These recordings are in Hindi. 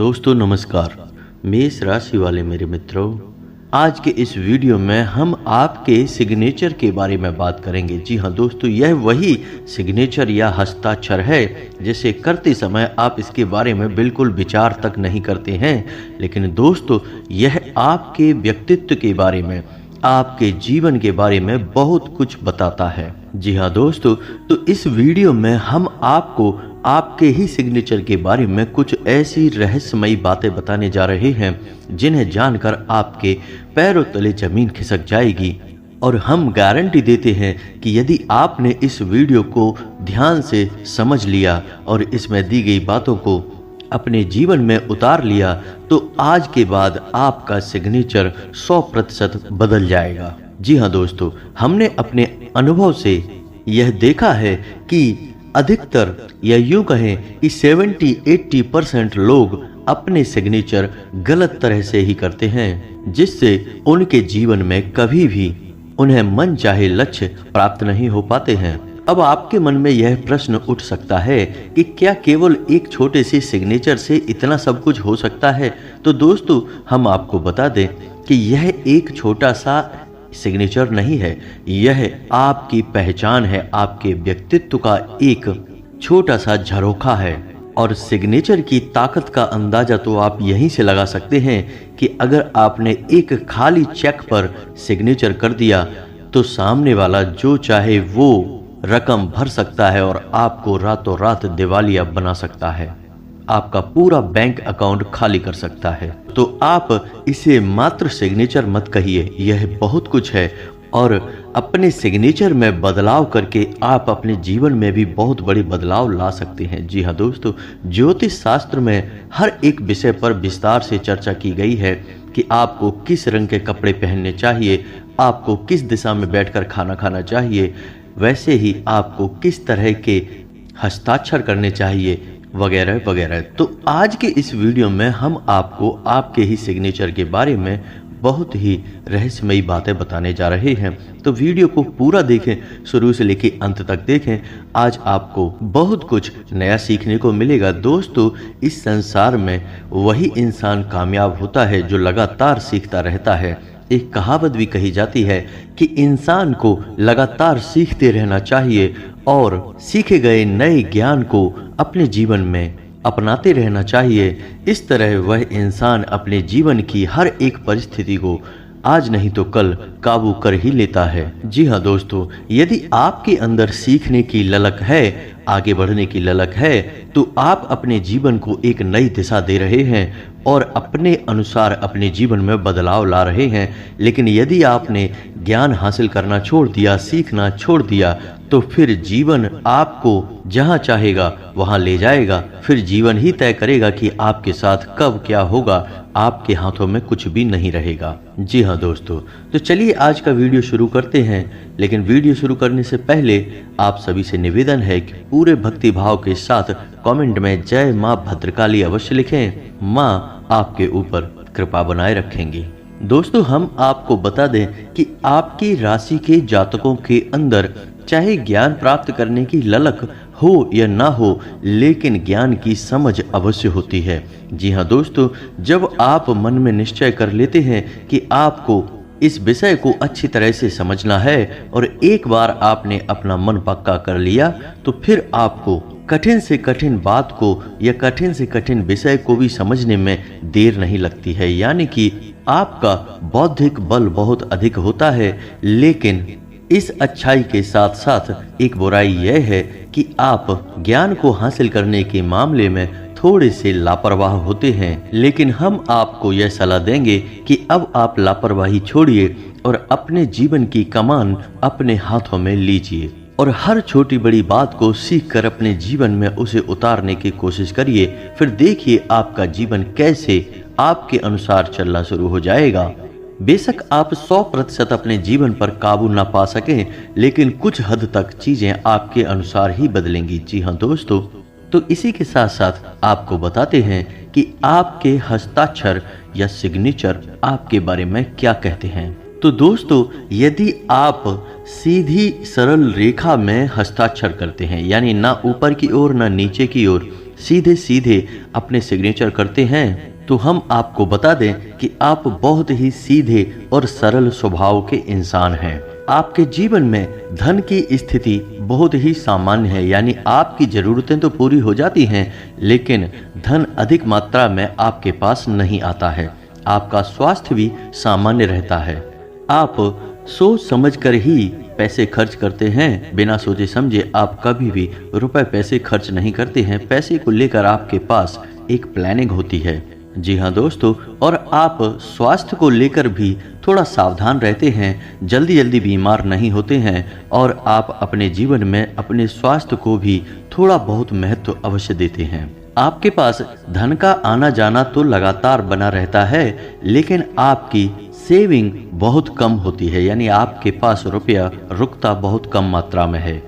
दोस्तों नमस्कार। मेष राशि वाले मेरे मित्रों, आज के इस वीडियो में हम आपके सिग्नेचर के बारे में बात करेंगे। जी हाँ दोस्तों, यह वही सिग्नेचर या हस्ताक्षर है जिसे करते समय आप इसके बारे में बिल्कुल विचार तक नहीं करते हैं, लेकिन दोस्तों यह आपके व्यक्तित्व के बारे में, आपके जीवन के बारे में बहुत कुछ बताता है। जी हाँ दोस्तों, तो इस वीडियो में हम आपको आपके ही सिग्नेचर के बारे में कुछ ऐसी रहस्यमयी बातें बताने जा रहे हैं जिन्हें जानकर आपके पैरों तले जमीन खिसक जाएगी। और हम गारंटी देते हैं कि यदि आपने इस वीडियो को ध्यान से समझ लिया और इसमें दी गई बातों को अपने जीवन में उतार लिया तो आज के बाद आपका सिग्नेचर 100% बदल जाएगा। जी हाँ दोस्तों, हमने अपने अनुभव से यह देखा है कि अधिकतर या यूं कहें कि 70-80% लोग अपने सिग्नेचर गलत तरह से ही करते हैं, जिससे उनके जीवन में कभी भी उन्हें मन चाहे लक्ष्य प्राप्त नहीं हो पाते हैं। अब आपके मन में यह प्रश्न उठ सकता है कि क्या केवल एक छोटे से सिग्नेचर से इतना सब कुछ हो सकता है? तो दोस्तों हम आपको बता दें कि यह एक छोटा सा सिग्नेचर नहीं है, यह आपकी पहचान है, आपके व्यक्तित्व का एक छोटा सा झरोखा है। और सिग्नेचर की ताकत का अंदाजा तो आप यहीं से लगा सकते हैं कि अगर आपने एक खाली चेक पर सिग्नेचर कर दिया तो सामने वाला जो चाहे वो रकम भर सकता है और आपको रातों रात दिवालिया बना सकता है, आपका पूरा बैंक अकाउंट खाली कर सकता है। तो आप इसे मात्र सिग्नेचर मत कहिए, यह बहुत कुछ है। और अपने सिग्नेचर में बदलाव करके आप अपने जीवन में भी बहुत बड़े बदलाव ला सकते हैं। जी हाँ दोस्तों, ज्योतिष शास्त्र में हर एक विषय पर विस्तार से चर्चा की गई है कि आपको किस रंग के कपड़े पहनने चाहिए, आपको किस दिशा में बैठकर खाना खाना चाहिए, वैसे ही आपको किस तरह के हस्ताक्षर करने चाहिए वगैरह वगैरह। तो आज के इस वीडियो में हम आपको आपके ही सिग्नेचर के बारे में बहुत ही रहस्यमयी बातें बताने जा रहे हैं। तो वीडियो को पूरा देखें, शुरू से लेकर अंत तक देखें। आज आपको बहुत कुछ नया सीखने को मिलेगा। दोस्तों इस संसार में वही इंसान कामयाब होता है जो लगातार सीखता रहता है। एक कहावत भी कही जाती है कि इंसान को लगातार सीखते रहना चाहिए और सीखे गए नए ज्ञान को अपने जीवन में अपनाते रहना चाहिए। इस तरह वह इंसान अपने जीवन की हर एक परिस्थिति को आज नहीं तो कल काबू कर ही लेता है। जी हाँ दोस्तों, यदि आपके अंदर सीखने की ललक है, आगे बढ़ने की ललक है, तो आप अपने जीवन को एक नई दिशा दे रहे हैं और अपने अनुसार अपने जीवन में बदलाव ला रहे हैं। लेकिन यदि आपने ज्ञान हासिल करना छोड़ दिया, सीखना छोड़ दिया, तो फिर जीवन आपको जहां चाहेगा वहां ले जाएगा। फिर जीवन ही तय करेगा कि आपके साथ कब क्या होगा, आपके हाथों में कुछ भी नहीं रहेगा। जी हाँ दोस्तों, तो चलिए आज का वीडियो शुरू करते हैं। लेकिन वीडियो शुरू करने से पहले आप सभी से निवेदन है कि पूरे भक्ति भाव के साथ कमेंट में जय माँ भद्रकाली अवश्य लिखें। माँ आपके ऊपर कृपा बनाए रखेंगी। दोस्तों हम आपको बता दें कि आपकी राशि के जातकों के अंदर चाहे ज्ञान प्राप्त करने की ललक हो या ना हो, लेकिन ज्ञान की समझ अवश्य होती है। जी हाँ दोस्तों, जब आप मन में निश्चय कर लेते हैं कि आपको इस विषय को अच्छी तरह से समझना है और एक बार आपने अपना मन पक्का कर लिया, तो फिर आपको कठिन से कठिन बात को या कठिन से कठिन विषय को भी समझने में देर नहीं लगती है। यानी कि आपका बौद्धिक बल बहुत अधिक होता है, लेकिन इस अच्छाई के साथ साथ एक बुराई यह है कि आप ज्ञान को हासिल करने के मामले में थोड़े से लापरवाह होते हैं। लेकिन हम आपको यह सलाह देंगे कि अब आप लापरवाही छोड़िए और अपने जीवन की कमान अपने हाथों में लीजिए और हर छोटी बड़ी बात को सीखकर अपने जीवन में उसे उतारने की कोशिश करिए। फिर देखिए आपका जीवन कैसे आपके अनुसार चलना शुरू हो जाएगा। बेशक आप 100% अपने जीवन पर काबू ना पा सकें, लेकिन कुछ हद तक चीजें आपके अनुसार ही बदलेंगी। जी हाँ दोस्तों, तो इसी के साथ साथ आपको बताते हैं कि आपके हस्ताक्षर या सिग्नेचर आपके बारे में क्या कहते हैं। तो दोस्तों यदि आप सीधी सरल रेखा में हस्ताक्षर करते हैं, यानी ना ऊपर की ओर ना नीचे की ओर, सीधे सीधे अपने सिग्नेचर करते हैं तो हम आपको बता दें कि आप बहुत ही सीधे और सरल स्वभाव के इंसान हैं। आपके जीवन में धन की स्थिति बहुत ही सामान्य है, यानी आपकी जरूरतें तो पूरी हो जाती हैं लेकिन धन अधिक मात्रा में आपके पास नहीं आता है। आपका स्वास्थ्य भी सामान्य रहता है। आप सोच समझ कर ही पैसे खर्च करते हैं, बिना सोचे समझे आप कभी भी रुपए पैसे खर्च नहीं करते हैं। पैसे को लेकर आपके पास एक प्लानिंग होती है। जी हाँ दोस्तों, और आप स्वास्थ्य को लेकर भी थोड़ा सावधान रहते हैं, जल्दी जल्दी बीमार नहीं होते हैं और आप अपने जीवन में अपने स्वास्थ्य को भी थोड़ा बहुत महत्व अवश्य देते हैं। आपके पास धन का आना जाना तो लगातार बना रहता है लेकिन आपकी सेविंग बहुत कम होती है, यानी आपके पास रुपया रुकता बहुत कम मात्रा में है।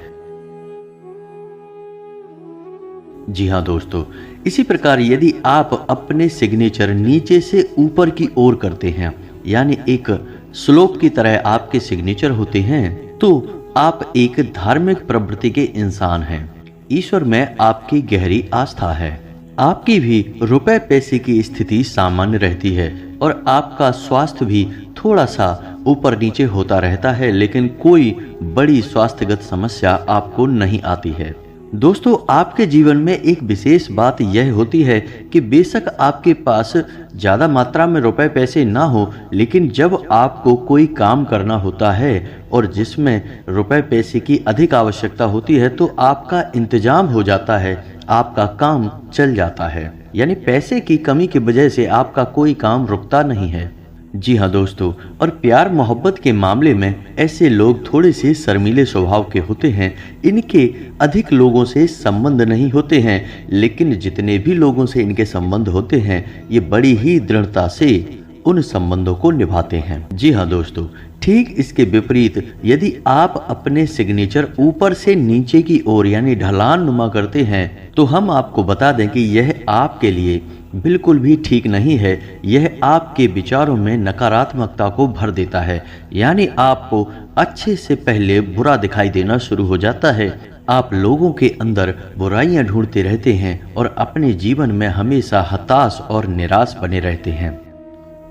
जी हाँ दोस्तों, इसी प्रकार यदि आप अपने सिग्नेचर नीचे से ऊपर की ओर करते हैं, यानी एक स्लोप की तरह आपके सिग्नेचर होते हैं, तो आप एक धार्मिक प्रवृत्ति के इंसान हैं। ईश्वर में आपकी गहरी आस्था है। आपकी भी रुपए पैसे की स्थिति सामान्य रहती है और आपका स्वास्थ्य भी थोड़ा सा ऊपर नीचे होता रहता है, लेकिन कोई बड़ी स्वास्थ्यगत समस्या आपको नहीं आती है। दोस्तों, आपके जीवन में एक विशेष बात यह होती है कि बेशक आपके पास ज़्यादा मात्रा में रुपए पैसे ना हो, लेकिन जब आपको कोई काम करना होता है और जिसमें रुपए पैसे की अधिक आवश्यकता होती है तो आपका इंतजाम हो जाता है, आपका काम चल जाता है। यानी पैसे की कमी की वजह से आपका कोई काम रुकता नहीं है। जी हाँ दोस्तों, और प्यार मोहब्बत के मामले में ऐसे लोग थोड़े से शर्मीले स्वभाव के होते हैं। इनके अधिक लोगों से संबंध नहीं होते हैं, लेकिन जितने भी लोगों से इनके संबंध होते हैं ये बड़ी ही दृढ़ता से उन संबंधों को निभाते हैं। जी हाँ दोस्तों, ठीक इसके विपरीत यदि आप अपने सिग्नेचर ऊपर से नीचे की ओर यानी ढलान नुमा करते हैं तो हम आपको बता दें कि यह आपके लिए बिल्कुल भी ठीक नहीं है। यह आपके विचारों में नकारात्मकता को भर देता है, यानी आपको अच्छे से पहले बुरा दिखाई देना शुरू हो जाता है। आप लोगों के अंदर बुराइयां ढूंढते रहते हैं और अपने जीवन में हमेशा हताश और निराश बने रहते हैं।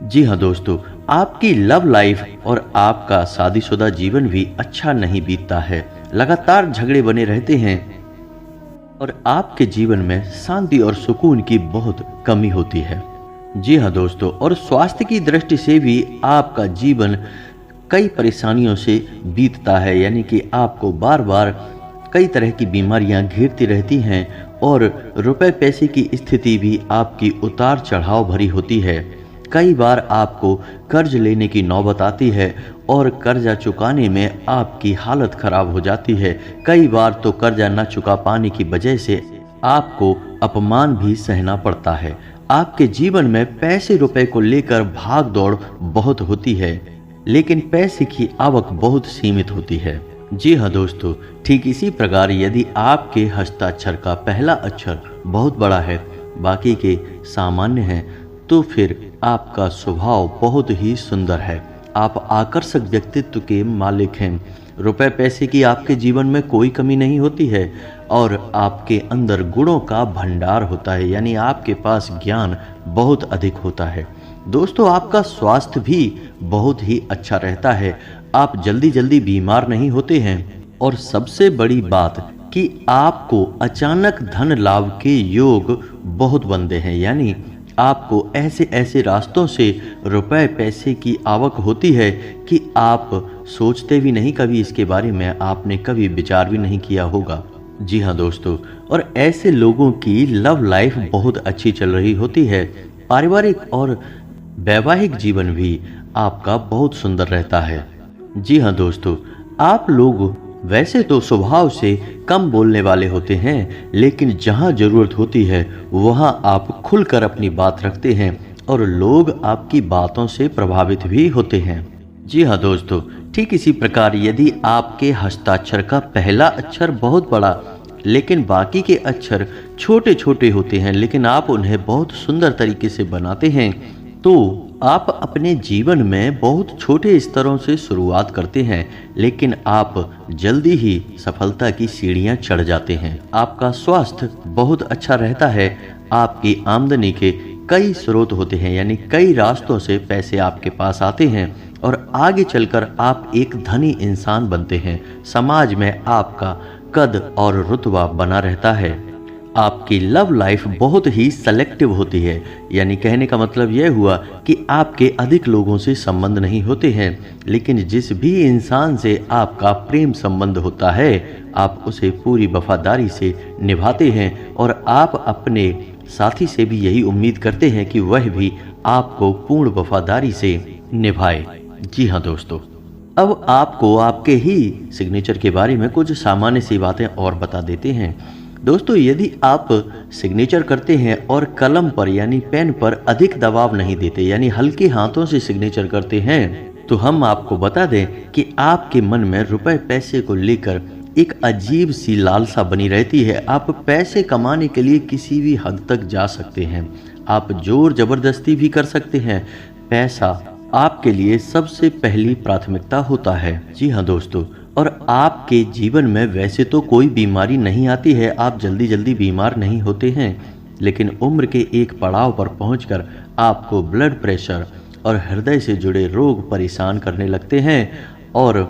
जी हाँ दोस्तों, आपकी लव लाइफ और आपका शादीशुदा जीवन भी अच्छा नहीं बीतता है। लगातार झगड़े बने रहते हैं और आपके जीवन में शांति और सुकून की बहुत कमी होती है। जी हाँ दोस्तों, और स्वास्थ्य की दृष्टि से भी आपका जीवन कई परेशानियों से बीतता है, यानी कि आपको बार बार कई तरह की बीमारियां घेरती रहती हैं और रुपए पैसे की स्थिति भी आपकी उतार चढ़ाव भरी होती है। कई बार आपको कर्ज लेने की नौबत आती है और कर्जा चुकाने में आपकी हालत खराब हो जाती है। कई बार तो कर्जा न चुका पाने की वजह से आपको अपमान भी सहना पड़ता है। आपके जीवन में पैसे रुपए को लेकर भाग दौड़ बहुत होती है, लेकिन पैसे की आवक बहुत सीमित होती है। जी हाँ दोस्तों, ठीक इसी प्रकार यदि आपके हस्ताक्षर का पहला अक्षर बहुत बड़ा है, बाकी के सामान्य हैं, तो फिर आपका स्वभाव बहुत ही सुंदर है। आप आकर्षक व्यक्तित्व के मालिक हैं। रुपए पैसे की आपके जीवन में कोई कमी नहीं होती है और आपके अंदर गुणों का भंडार होता है, यानी आपके पास ज्ञान बहुत अधिक होता है। दोस्तों, आपका स्वास्थ्य भी बहुत ही अच्छा रहता है। आप जल्दी जल्दी बीमार नहीं होते हैं और सबसे बड़ी बात कि आपको अचानक धन लाभ के योग बहुत बनते हैं, यानी आपको ऐसे ऐसे रास्तों से रुपए पैसे की आवक होती है कि आप सोचते भी नहीं कभी इसके बारे में, आपने कभी विचार भी नहीं किया होगा। जी हाँ दोस्तों, और ऐसे लोगों की लव लाइफ बहुत अच्छी चल रही होती है। पारिवारिक और वैवाहिक जीवन भी आपका बहुत सुंदर रहता है। जी हाँ दोस्तों, आप लोग वैसे तो स्वभाव से कम बोलने वाले होते हैं, लेकिन जहाँ जरूरत होती है वहाँ आप खुलकर अपनी बात रखते हैं और लोग आपकी बातों से प्रभावित भी होते हैं। जी हाँ दोस्तों, ठीक इसी प्रकार यदि आपके हस्ताक्षर का पहला अक्षर बहुत बड़ा लेकिन बाकी के अक्षर छोटे छोटे होते हैं, लेकिन आप उन्हें बहुत सुंदर तरीके से बनाते हैं, तो आप अपने जीवन में बहुत छोटे स्तरों से शुरुआत करते हैं, लेकिन आप जल्दी ही सफलता की सीढ़ियां चढ़ जाते हैं। आपका स्वास्थ्य बहुत अच्छा रहता है। आपकी आमदनी के कई स्रोत होते हैं, यानी कई रास्तों से पैसे आपके पास आते हैं और आगे चलकर आप एक धनी इंसान बनते हैं। समाज में आपका कद और रुतबा बना रहता है। आपकी लव लाइफ बहुत ही सेलेक्टिव होती है, यानी कहने का मतलब यह हुआ कि आपके अधिक लोगों से संबंध नहीं होते हैं, लेकिन जिस भी इंसान से आपका प्रेम संबंध होता है आप उसे पूरी वफादारी से निभाते हैं और आप अपने साथी से भी यही उम्मीद करते हैं कि वह भी आपको पूर्ण वफादारी से निभाए। जी हाँ दोस्तों, अब आपको आपके ही सिग्नेचर के बारे में कुछ सामान्य सी बातें और बता देते हैं। दोस्तों, यदि आप सिग्नेचर करते हैं और कलम पर यानी पेन पर अधिक दबाव नहीं देते, यानी हल्के हाथों से सिग्नेचर करते हैं, तो हम आपको बता दें कि आपके मन में रुपए पैसे को लेकर एक अजीब सी लालसा बनी रहती है। आप पैसे कमाने के लिए किसी भी हद तक जा सकते हैं, आप जोर जबरदस्ती भी कर सकते हैं। पैसा आपके लिए सबसे पहली प्राथमिकता होता है। जी हाँ दोस्तों, और आपके जीवन में वैसे तो कोई बीमारी नहीं आती है, आप जल्दी जल्दी बीमार नहीं होते हैं, लेकिन उम्र के एक पड़ाव पर पहुंचकर आपको ब्लड प्रेशर और हृदय से जुड़े रोग परेशान करने लगते हैं और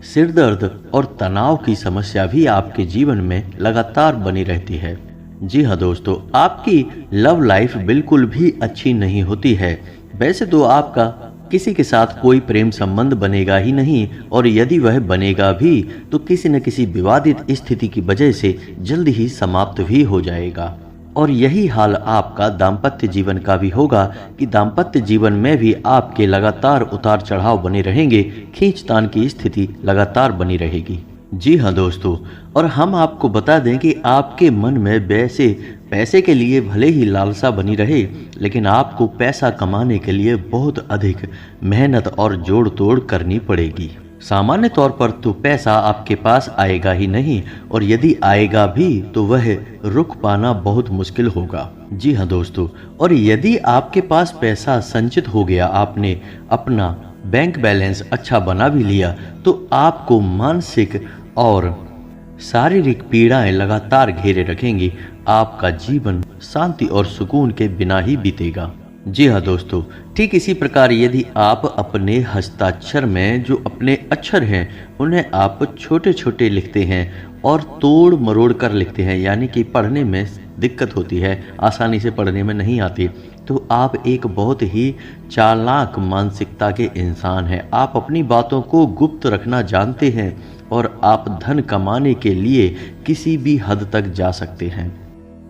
सिर दर्द और तनाव की समस्या भी आपके जीवन में लगातार बनी रहती है। जी हाँ दोस्तों, आपकी लव लाइफ बिल्कुल भी अच्छी नहीं होती है। वैसे तो आपका किसी के साथ कोई प्रेम संबंध बनेगा ही नहीं, और यदि वह बनेगा भी तो किसी न किसी विवादित स्थिति की वजह से जल्द ही समाप्त भी हो जाएगा। और यही हाल आपका दाम्पत्य जीवन का भी होगा कि दाम्पत्य जीवन में भी आपके लगातार उतार चढ़ाव बने रहेंगे, खींचतान की स्थिति लगातार बनी रहेगी। जी हाँ दोस्तों, और हम आपको बता दें कि आपके मन में वैसे पैसे के लिए भले ही लालसा बनी रहे, लेकिन आपको पैसा कमाने के लिए बहुत अधिक मेहनत और जोड़ तोड़ करनी पड़ेगी। सामान्य तौर पर तो पैसा आपके पास आएगा ही नहीं, और यदि आएगा भी तो वह रुक पाना बहुत मुश्किल होगा। जी हाँ दोस्तों, और यदि आपके पास पैसा संचित हो गया, आपने अपना बैंक बैलेंस अच्छा बना भी लिया, तो आपको मानसिक और शारीरिक पीड़ाएं लगातार घेरे रखेंगी। आपका जीवन शांति और सुकून के बिना ही बीतेगा। जी हाँ दोस्तों, ठीक इसी प्रकार यदि आप अपने हस्ताक्षर में जो अपने अक्षर हैं उन्हें आप छोटे छोटे लिखते हैं और तोड़ मरोड़ कर लिखते हैं, यानी कि पढ़ने में दिक्कत होती है, आसानी से पढ़ने में नहीं आती, तो आप एक बहुत ही चालाक मानसिकता के इंसान हैं। आप अपनी बातों को गुप्त रखना जानते हैं और आप धन कमाने के लिए किसी भी हद तक जा सकते हैं।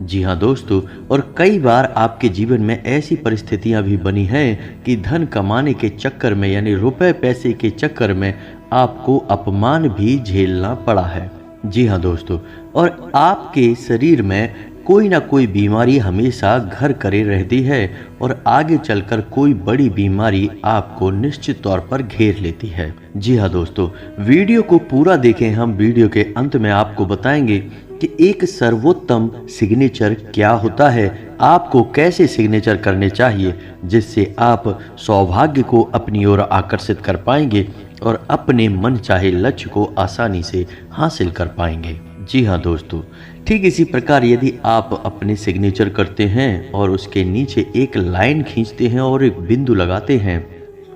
जी हाँ दोस्तों, और कई बार आपके जीवन में ऐसी परिस्थितियां भी बनी हैं कि धन कमाने के चक्कर में, यानी रुपए पैसे के चक्कर में आपको अपमान भी झेलना पड़ा है। जी हाँ दोस्तों, और आपके शरीर में कोई ना कोई बीमारी हमेशा घर करे रहती है और आगे चलकर कोई बड़ी बीमारी आपको निश्चित तौर पर घेर लेती है। जी हाँ दोस्तों, वीडियो को पूरा देखें, हम वीडियो के अंत में आपको बताएंगे कि एक सर्वोत्तम सिग्नेचर क्या होता है, आपको कैसे सिग्नेचर करने चाहिए जिससे आप सौभाग्य को अपनी ओर आकर्षित कर पाएंगे और अपने मन चाहे लक्ष्य को आसानी से हासिल कर पाएंगे। जी हाँ दोस्तों, ठीक इसी प्रकार यदि आप अपने सिग्नेचर करते हैं और उसके नीचे एक लाइन खींचते हैं और एक बिंदु लगाते हैं,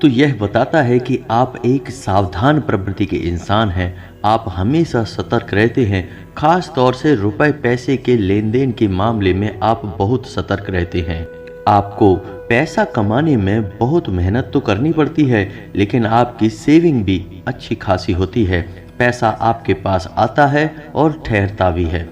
तो यह बताता है कि आप एक सावधान प्रवृत्ति के इंसान हैं। आप हमेशा सतर्क रहते हैं, खास तौर से रुपए पैसे के लेन देन के मामले में आप बहुत सतर्क रहते हैं। आपको पैसा कमाने में बहुत मेहनत तो करनी पड़ती है, लेकिन आपकी सेविंग भी अच्छी खासी होती है। पैसा आपके पास आता है और ठहरता भी है,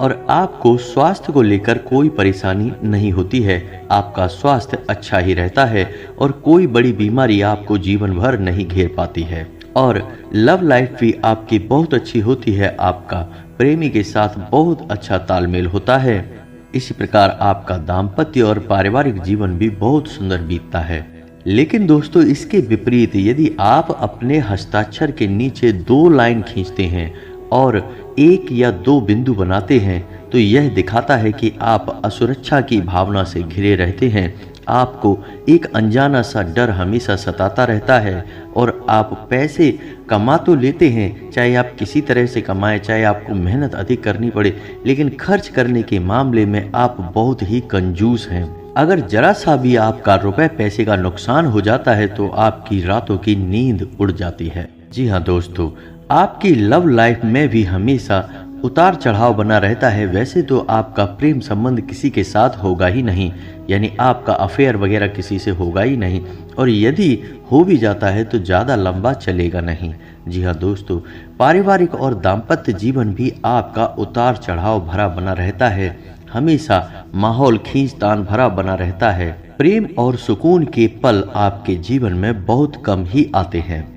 और आपको स्वास्थ्य को लेकर कोई परेशानी नहीं होती है। आपका स्वास्थ्य अच्छा ही रहता है और कोई बड़ी बीमारी आपको जीवन भर नहीं घेर पाती है। और लव लाइफ भी आपकी बहुत अच्छी होती है, आपका प्रेमी के साथ बहुत अच्छा तालमेल होता है। इसी प्रकार आपका दाम्पत्य और पारिवारिक जीवन भी बहुत सुंदर बीतता है। लेकिन दोस्तों, इसके विपरीत यदि आप अपने हस्ताक्षर के नीचे 2 लाइन खींचते हैं और 1 या 2 बिंदु बनाते हैं तो यह दिखाता है कि आप असुरक्षा की भावना से घिरे रहते हैं। आपको एक अनजाना सा डर हमेशा सताता रहता है और आप पैसे कमा तो लेते हैं, चाहे आप किसी तरह से कमाएं, चाहे आपको मेहनत अधिक करनी पड़े, लेकिन खर्च करने के मामले में आप बहुत ही कंजूस हैं। अगर जरा सा भी आपका रुपए पैसे का नुकसान हो जाता है तो आपकी रातों की नींद उड़ जाती है। जी हाँ दोस्तों, आपकी लव लाइफ में भी हमेशा उतार चढ़ाव बना रहता है। वैसे तो आपका प्रेम संबंध किसी के साथ होगा ही नहीं, यानी आपका अफेयर वगैरह किसी से होगा ही नहीं, और यदि हो भी जाता है तो ज़्यादा लंबा चलेगा नहीं। जी हाँ दोस्तों, पारिवारिक और दाम्पत्य जीवन भी आपका उतार चढ़ाव भरा बना रहता है। हमेशा माहौल खींचतान भरा बना रहता है। प्रेम और सुकून के पल आपके जीवन में बहुत कम ही आते हैं।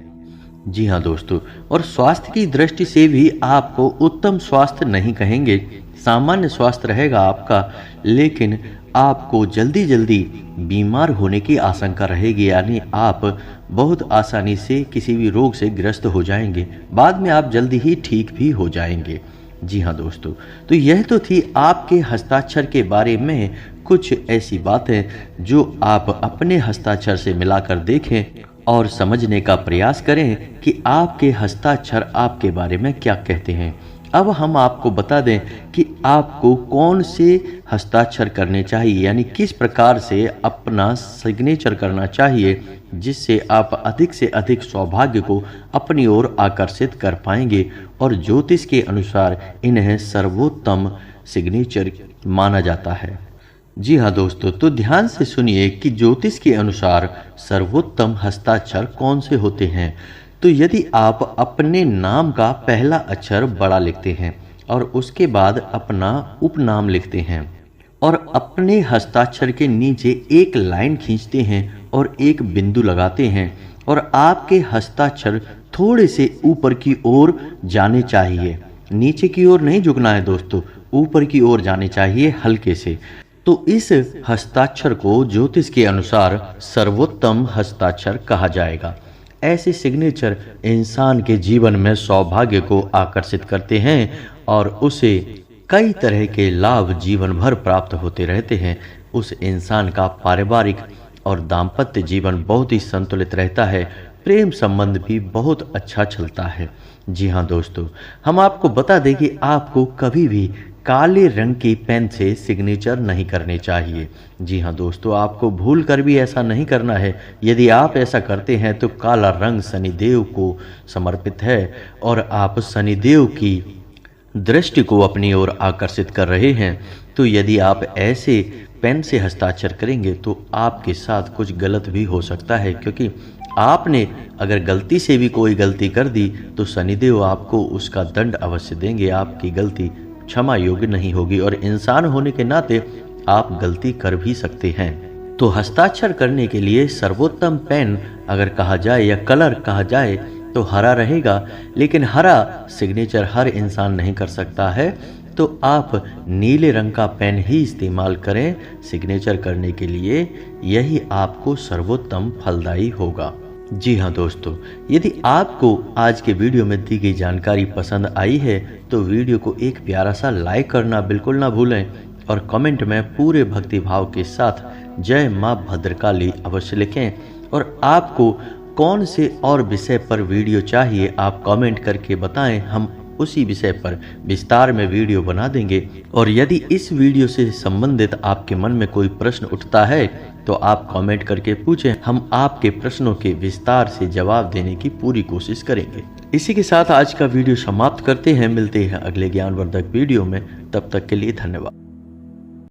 जी हाँ दोस्तों, और स्वास्थ्य की दृष्टि से भी आपको उत्तम स्वास्थ्य नहीं कहेंगे, सामान्य स्वास्थ्य रहेगा आपका, लेकिन आपको जल्दी जल्दी बीमार होने की आशंका रहेगी, यानी आप बहुत आसानी से किसी भी रोग से ग्रस्त हो जाएंगे, बाद में आप जल्दी ही ठीक भी हो जाएंगे। जी हाँ दोस्तों, तो यह तो थी आपके हस्ताक्षर के बारे में कुछ ऐसी बातें जो आप अपने हस्ताक्षर से मिलाकर देखें और समझने का प्रयास करें कि आपके हस्ताक्षर आपके बारे में क्या कहते हैं। अब हम आपको बता दें कि आपको कौन से हस्ताक्षर करने चाहिए, यानी किस प्रकार से अपना सिग्नेचर करना चाहिए जिससे आप अधिक से अधिक सौभाग्य को अपनी ओर आकर्षित कर पाएंगे, और ज्योतिष के अनुसार इन्हें सर्वोत्तम सिग्नेचर माना जाता है। जी हाँ दोस्तों, तो ध्यान से सुनिए कि ज्योतिष के अनुसार सर्वोत्तम हस्ताक्षर कौन से होते हैं। तो यदि आप अपने नाम का पहला अक्षर बड़ा लिखते हैं और उसके बाद अपना उपनाम लिखते हैं और अपने हस्ताक्षर के नीचे एक लाइन खींचते हैं और एक बिंदु लगाते हैं, और आपके हस्ताक्षर थोड़े से ऊपर की ओर जाने चाहिए, नीचे की ओर नहीं झुकना है दोस्तों, ऊपर की ओर जाने चाहिए हल्के से। तो इस हस्ताक्षर को ज्योतिष के अनुसार सर्वोत्तम हस्ताक्षर कहा जाएगा। ऐसे सिग्नेचर इंसान के जीवन में सौभाग्य को आकर्षित करते हैं और उसे कई तरह के लाभ जीवन भर प्राप्त होते रहते हैं। उस इंसान का पारिवारिक और दाम्पत्य जीवन बहुत ही संतुलित रहता है, प्रेम संबंध भी बहुत अच्छा चलता है। जी हाँ दोस्तों, हम आपको बता दें कि आपको कभी भी काले रंग की पेन से सिग्नेचर नहीं करने चाहिए। जी हाँ दोस्तों, आपको भूल कर भी ऐसा नहीं करना है। यदि आप ऐसा करते हैं तो काला रंग शनिदेव को समर्पित है और आप शनिदेव की दृष्टि को अपनी ओर आकर्षित कर रहे हैं। तो यदि आप ऐसे पेन से हस्ताक्षर करेंगे तो आपके साथ कुछ गलत भी हो सकता है, क्योंकि आपने अगर गलती से भी कोई गलती कर दी तो शनिदेव आपको उसका दंड अवश्य देंगे। आपकी गलती क्षमा योग्य नहीं होगी और इंसान होने के नाते आप गलती कर भी सकते हैं। तो हस्ताक्षर करने के लिए सर्वोत्तम पेन अगर कहा जाए या कलर कहा जाए तो हरा रहेगा, लेकिन हरा सिग्नेचर हर इंसान नहीं कर सकता है, तो आप नीले रंग का पेन ही इस्तेमाल करें सिग्नेचर करने के लिए, यही आपको सर्वोत्तम फलदायी होगा। जी हाँ दोस्तों, यदि आपको आज के वीडियो में दी गई जानकारी पसंद आई है तो वीडियो को एक प्यारा सा लाइक करना बिल्कुल ना भूलें और कमेंट में पूरे भक्ति भाव के साथ जय माँ भद्रकाली अवश्य लिखें। और आपको कौन से और विषय पर वीडियो चाहिए आप कमेंट करके बताएं, हम उसी विषय पर विस्तार में वीडियो बना देंगे। और यदि इस वीडियो से संबंधित आपके मन में कोई प्रश्न उठता है तो आप कमेंट करके पूछें, हम आपके प्रश्नों के विस्तार से जवाब देने की पूरी कोशिश करेंगे। इसी के साथ आज का वीडियो समाप्त करते हैं, मिलते हैं अगले ज्ञानवर्धक वीडियो में, तब तक के लिए धन्यवाद।